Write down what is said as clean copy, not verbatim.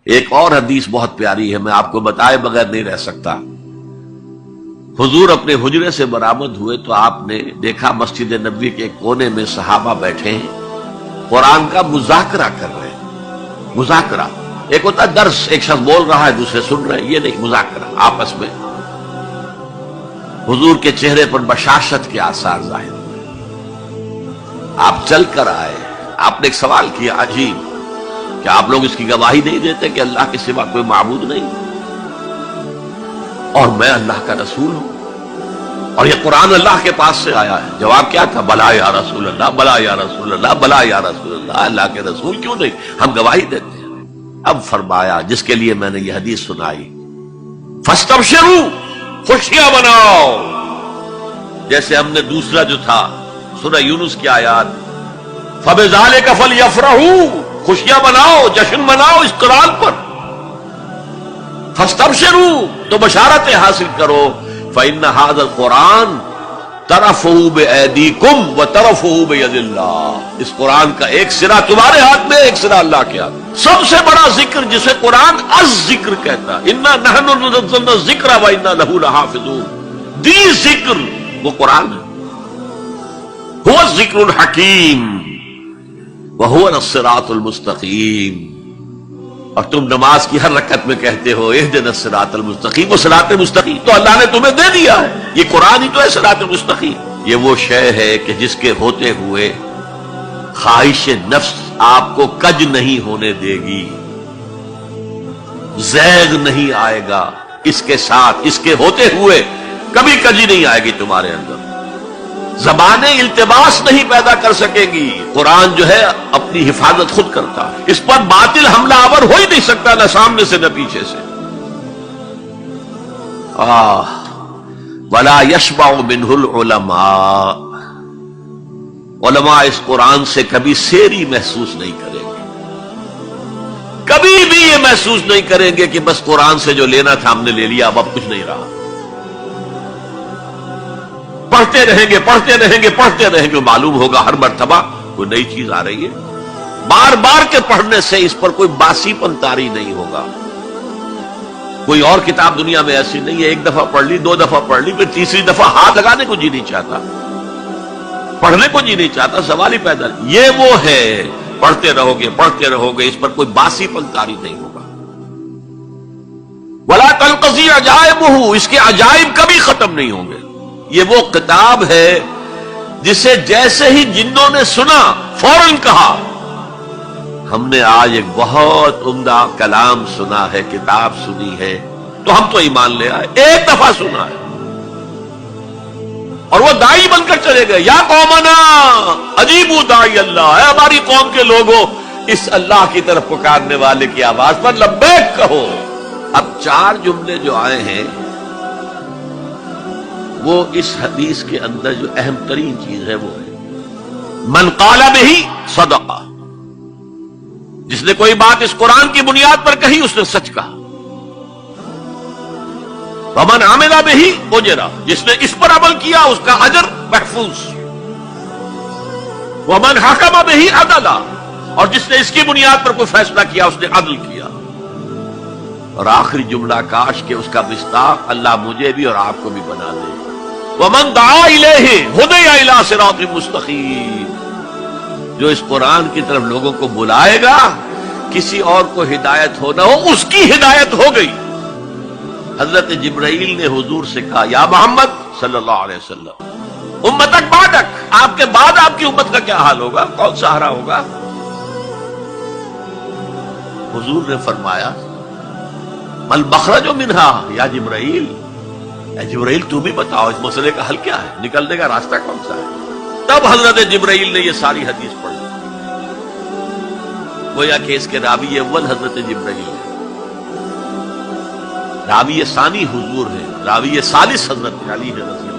ایک اور حدیث بہت پیاری ہے، میں آپ کو بتائے بغیر نہیں رہ سکتا۔ حضور اپنے حجرے سے برآمد ہوئے تو آپ نے دیکھا مسجد نبوی کے کونے میں صحابہ بیٹھے ہیں، قرآن کا مذاکرہ کر رہے ہیں۔ مذاکرہ ایک ہوتا ہے درس، ایک شخص بول رہا ہے دوسرے سن رہے ہیں، یہ نہیں، مذاکرہ آپس میں۔ حضور کے چہرے پر بشاشت کے آثار ظاہر ہوئے۔ آپ چل کر آئے، آپ نے ایک سوال کیا عجیب، کہ آپ لوگ اس کی گواہی نہیں دیتے کہ اللہ کے سوا کوئی معبود نہیں اور میں اللہ کا رسول ہوں اور یہ قرآن اللہ کے پاس سے آیا ہے؟ جواب کیا تھا؟ بلا یا رسول اللہ، بلا یا رسول اللہ، بلا یا رسول اللہ۔ اللہ کے رسول کیوں نہیں، ہم گواہی دیتے ہیں۔ اب فرمایا جس کے لیے میں نے یہ حدیث سنائی، فاستبشروا، خوشیاں مناؤ، جیسے ہم نے دوسرا جو تھا سورہ یونس کی آیات، فبذالک فلیفرحوا، خوشیاں مناؤ، جشن مناؤ اس قرآن پر۔ فاستبشروا، تو بشارتیں حاصل کرو، فإن هذا القرآن طرفه بأيديكم وطرفه بيد اللہ، اس قرآن کا ایک سرا تمہارے ہاتھ میں، ایک سرا اللہ کے ہاتھ میں۔ سب سے بڑا ذکر جسے قرآن الذکر کہتا ہے، انا نحن نزلنا الذکر وانا له لحافظون، دی ذکر وہ قرآن ہے، هو الذکر الحکیم وَهُوَ الصِّرَاطُ الْمُسْتَقِيمُ۔ اور تم نماز کی ہر رکعت میں کہتے ہو اهدنا الصراط المستقیم، وہ صراط مستقیم تو اللہ نے تمہیں دے دیا ہے، یہ قرآن ہی تو ہے صراط مستقیم۔ یہ وہ شے ہے کہ جس کے ہوتے ہوئے خواہش نفس آپ کو کج نہیں ہونے دے گی، زیغ نہیں آئے گا اس کے ساتھ، اس کے ہوتے ہوئے کبھی کجی نہیں آئے گی تمہارے اندر، زبانیں التباس نہیں پیدا کر سکے گی۔ قرآن جو ہے اپنی حفاظت خود کرتا ہے، اس پر باطل حملہ آور ہو ہی نہیں سکتا، نہ سامنے سے نہ پیچھے سے۔ وَلَا يَشْبَعُ مِنْهُ الْعُلَمَاءُ، علماء اس قرآن سے کبھی سیری محسوس نہیں کریں گے، کبھی بھی یہ محسوس نہیں کریں گے کہ بس قرآن سے جو لینا تھا ہم نے لے لیا، اب کچھ نہیں رہا۔ پڑھتے رہیں گے، پڑھتے رہیں گے، پڑھتے رہیں گے، معلوم ہوگا ہر مرتبہ کوئی نئی چیز آ رہی ہے۔ بار بار کے پڑھنے سے اس پر کوئی باسی پن طاری نہیں ہوگا۔ کوئی اور کتاب دنیا میں ایسی نہیں ہے، ایک دفعہ پڑھ لی، دو دفعہ پڑھ لی، پھر تیسری دفعہ ہاتھ لگانے کو جی نہیں چاہتا، پڑھنے کو جی نہیں چاہتا، سوال ہی پیدا نہیں۔ یہ وہ ہے، پڑھتے رہو گے، پڑھتے رہو گے، اس پر کوئی باسی پن طاری نہیں ہوگا۔ وَلَا تَنْقَضِي عَجَائِبُهُ، اس کے عجائب کبھی ختم نہیں ہوں گے۔ یہ وہ کتاب ہے جسے جیسے ہی جنوں نے سنا فوراً کہا ہم نے آج ایک بہت عمدہ کلام سنا ہے، کتاب سنی ہے، تو ہم تو ایمان لے آئے۔ ایک دفعہ سنا ہے اور وہ داعی بن کر چلے گئے، یا قومنا اجیبوا داعی اللہ، اے ہماری قوم کے لوگوں اس اللہ کی طرف پکارنے والے کی آواز پر لبیک کہو۔ اب چار جملے جو آئے ہیں وہ اس حدیث کے اندر جو اہم ترین چیز ہے وہ ہے من قال بہ صدق، جس نے کوئی بات اس قرآن کی بنیاد پر کہی اس نے سچ کہا۔ ومن عمل بہ اجر، جس نے اس پر عمل کیا اس کا اجر محفوظ۔ ومن حکم بہ عدل، اور جس نے اس کی بنیاد پر کوئی فیصلہ کیا اس نے عدل کیا۔ اور آخری جملہ، کاش کہ اس کا مصداق اللہ مجھے بھی اور آپ کو بھی بنا دے، وَمَن دَعَا إِلَيْهِ هُدِيَ إِلَىٰ صِرَاطٍ مُسْتَقِيمٍ، جو اس قرآن کی طرف لوگوں کو بلائے گا، کسی اور کو ہدایت ہو نہ ہو، اس کی ہدایت ہو گئی۔ حضرت جبرائیل نے حضور سے کہا یا محمد صلی اللہ علیہ وسلم، امتک بعدک، آپ کے بعد آپ کی امت کا کیا حال ہوگا، کون سہارا ہوگا؟ حضور نے فرمایا مل مخرج منہا یا جبرائیل، اے جبرائیل تو بھی بتاؤ اس مسئلے کا حل کیا ہے، نکلنے کا راستہ کون سا ہے؟ تب حضرت جبرائیل نے یہ ساری حدیث پڑھی، گویا کہ اس کے راوی اول حضرت جبرائیل ہے، راوی ثانی حضور ہے، راوی ثالث حضرت علی ہے رضی